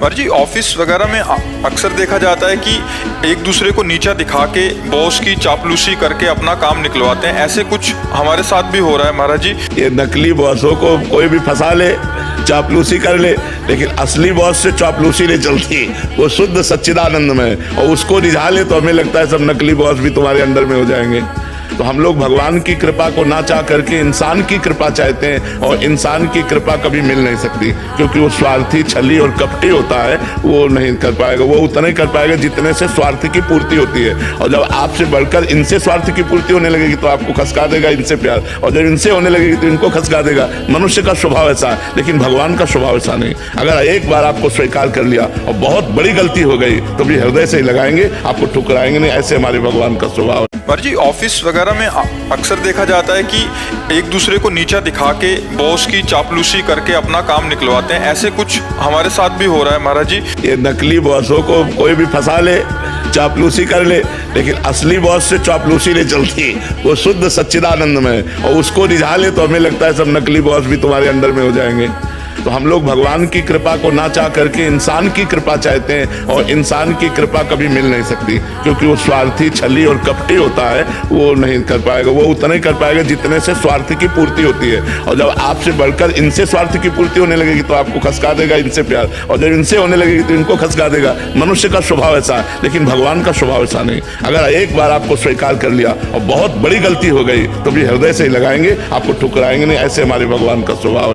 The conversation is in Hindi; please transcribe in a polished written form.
पर जी ऑफिस वगैरह में अक्सर देखा जाता है कि एक दूसरे को नीचा दिखा के बॉस की चापलूसी करके अपना काम निकलवाते हैं। ऐसे कुछ हमारे साथ भी हो रहा है महाराज जी। ये नकली बॉसों को कोई भी फंसा ले, चापलूसी कर ले, लेकिन असली बॉस से चापलूसी नहीं चलती। वो शुद्ध सच्चिदानंद में, और उसको रिझा ले तो हमें लगता है सब नकली बॉस भी तुम्हारे अंडर में हो जाएंगे। तो हम लोग भगवान की कृपा को ना चाह करके इंसान की कृपा चाहते हैं, और इंसान की कृपा कभी मिल नहीं सकती, क्योंकि वो स्वार्थी, छली और कपटी होता है। वो नहीं कर पाएगा, वो उतना ही कर पाएगा जितने से स्वार्थ की पूर्ति होती है। और जब आपसे बढ़कर इनसे स्वार्थ की पूर्ति होने लगेगी तो आपको खसका देगा इनसे प्यार, और जब इनसे होने लगेगी तो इनको खसका देगा। मनुष्य का स्वभाव ऐसा है, लेकिन भगवान का स्वभाव ऐसा नहीं। अगर एक बार आपको स्वीकार कर लिया और बहुत बड़ी गलती हो गई तो भी हृदय से ही लगाएंगे, आपको ठुकराएंगे नहीं। ऐसे हमारे भगवान का स्वभाव है। पर जी ऑफिस वगैरह में अक्सर देखा जाता है कि एक दूसरे को नीचा दिखा के बॉस की चापलूसी करके अपना काम निकलवाते हैं। ऐसे कुछ हमारे साथ भी हो रहा है महाराज जी। ये नकली बॉसों को कोई भी फंसा ले, चापलूसी कर ले, लेकिन असली बॉस से चापलूसी नहीं चलती। वो शुद्ध सच्चिदानंद में, और उसको रिझा ले तो हमें लगता है सब नकली बॉस भी तुम्हारे अंडर में हो जाएंगे। तो हम लोग भगवान की कृपा को ना चाह करके इंसान की कृपा चाहते हैं, और इंसान की कृपा कभी मिल नहीं सकती, क्योंकि वो स्वार्थी, छली और कपटी होता है। वो नहीं कर पाएगा, वो उतना ही कर पाएगा जितने से स्वार्थ की पूर्ति होती है। और जब आपसे बढ़कर इनसे स्वार्थ की पूर्ति होने लगेगी तो आपको खसका देगा इनसे प्यार, और जब इनसे होने लगेगी तो इनको खसका देगा। मनुष्य का स्वभाव ऐसा है, लेकिन भगवान का स्वभाव ऐसा नहीं। अगर एक बार आपको स्वीकार कर लिया और बहुत बड़ी गलती हो गई तो भी हृदय से ही लगाएंगे, आपको ठुकराएंगे नहीं। ऐसे हमारे भगवान का स्वभाव है।